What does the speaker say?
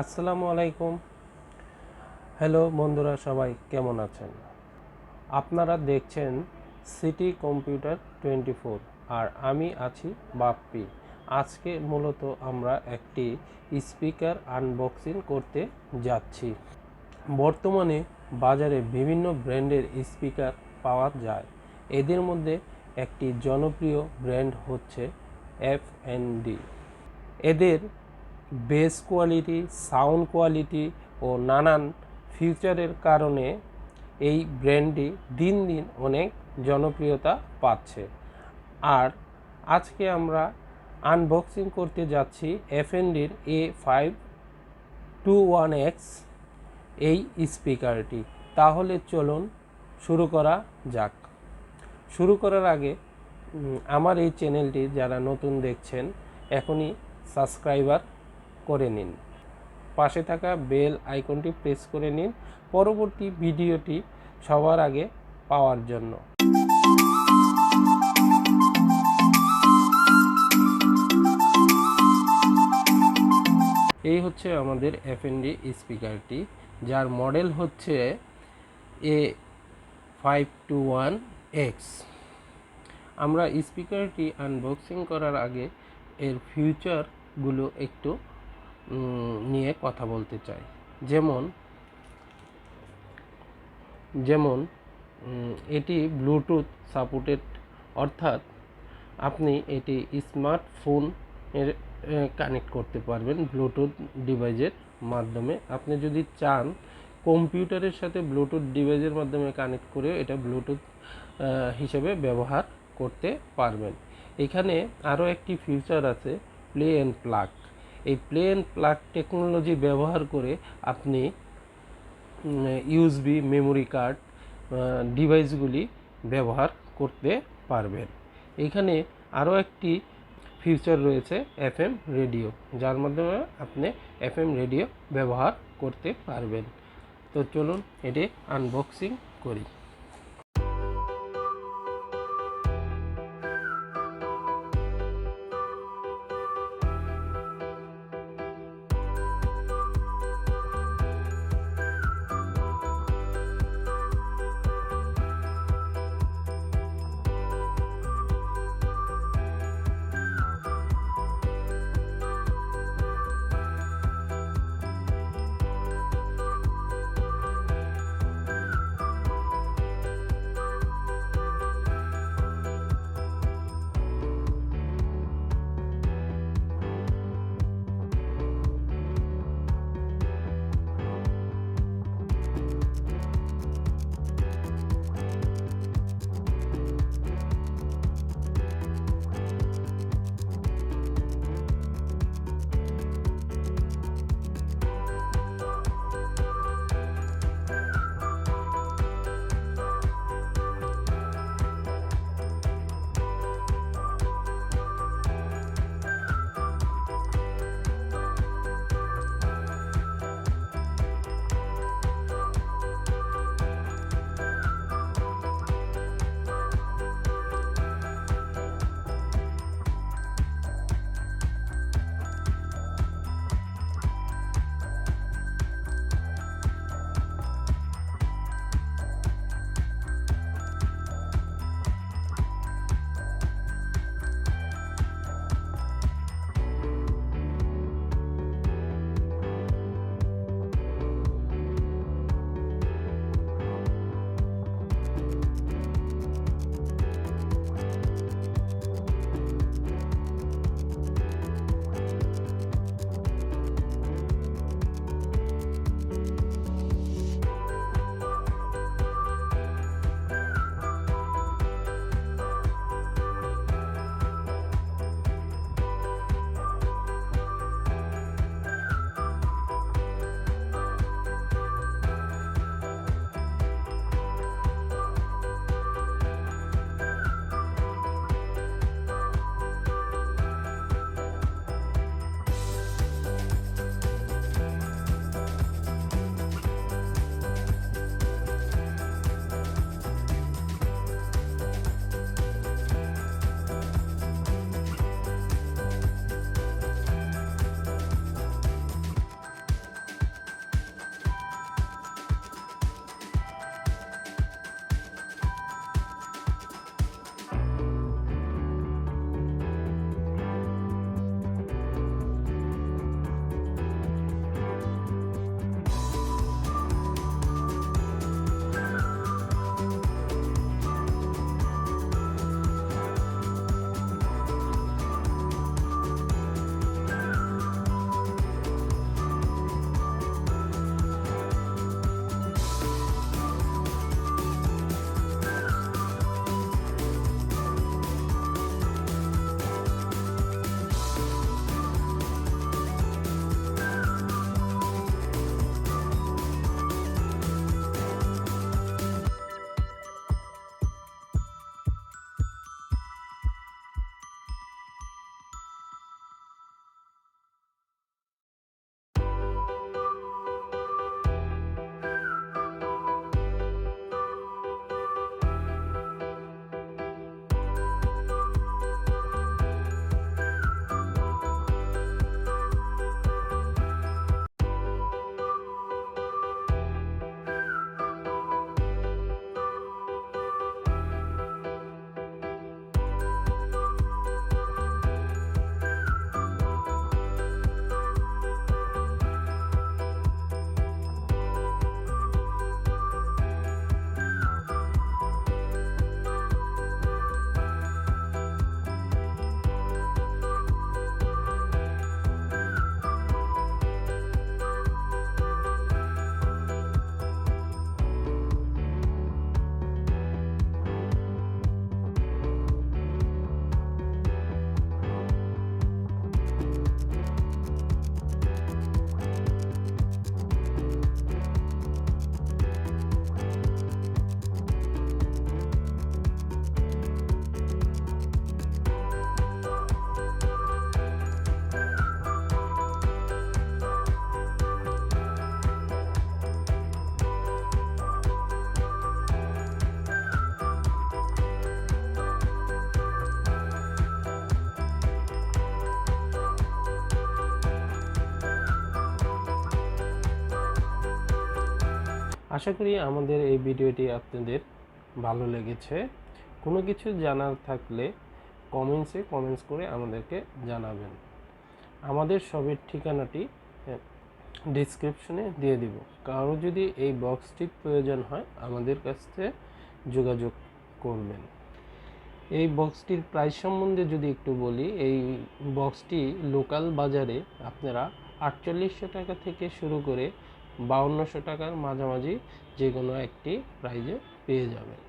আসসালামু আলাইকুম। হ্যালো বন্ধুরা, সবাই কেমন আছেন? আপনারা দেখছেন সিটি কম্পিউটার 24 আর আমি আছি বাপ্পি। আজকে মূলত আমরা একটি স্পিকার আনবক্সিং করতে যাচ্ছি। বর্তমানে বাজারে বিভিন্ন ব্র্যান্ডের স্পিকার পাওয়া যায়। এদের মধ্যে একটি জনপ্রিয় ব্র্যান্ড হচ্ছে এফ&ডি। এদের বেস কোয়ালিটি, সাউন্ড কোয়ালিটি ও নানান ফিচারের কারণে এই ব্র্যান্ডটি দিন দিন অনেক জনপ্রিয়তা পাচ্ছে। আর আজকে আমরা আনবক্সিং করতে যাচ্ছি এফ&ডির A521X এই স্পিকারটি। তাহলে চলুন শুরু করা যাক। শুরু করার আগে আমার এই চ্যানেলটি যারা নতুন দেখছেন এখনই সাবস্ক্রাইবার করে নিন, পাশে থাকা বেল আইকনটি প্রেস করে নিন পরবর্তী ভিডিওটি সবার আগে পাওয়ার জন্য। এই হচ্ছে আমাদের এফ&ডি স্পিকারটি, যার মডেল হচ্ছে A521X। আমরা স্পিকারটি আনবক্সিং করার আগে এর ফিচারগুলো একটু নিয়ে কথা বলতে চাই। যেমন এটি ব্লুটুথ সাপোর্টেড, অর্থাৎ আপনি এটি স্মার্টফোন এর কানেক্ট করতে পারবেন ব্লুটুথ ডিভাইসের মাধ্যমে। আপনি যদি চান কম্পিউটারের সাথে ব্লুটুথ ডিভাইসের মাধ্যমে কানেক্ট করে এটা ব্লুটুথ হিসেবে ব্যবহার করতে পারবেন। এখানে আরও একটি ফিচার আছে, প্লে অ্যান্ড প্লাগ। এই প্লে অ্যান্ড প্লাগ টেকনোলজি ব্যবহার করে আপনি ইউএসবি মেমোরি কার্ড ডিভাইসগুলি ব্যবহার করতে পারবেন। এখানে আরও একটি ফিচার রয়েছে এফএম রেডিও, যার মাধ্যমে আপনি এফএম রেডিও ব্যবহার করতে পারবেন। তো চলুন এটি আনবক্সিং করি। আশা করি আমাদের এই ভিডিওটি আপনাদের ভালো লেগেছে। কোনো কিছু জানার থাকলে কমেন্টস করে আমাদেরকে জানাবেন। আমাদের শপের ঠিকানাটি ডেসক্রিপশনে দিয়ে দিব। কারো যদি এই বক্সটির প্রয়োজন হয় আমাদের কাছে যোগাযোগ করবেন। এই বক্সটির প্রাইস সম্বন্ধে যদি একটু বলি, এই বক্সটি লোকাল বাজারে আপনারা 4800 টাকা থেকে শুরু করে 5200 টাকার মাঝামাঝি যে কোনো একটি প্রাইজে পেয়ে যাবেন।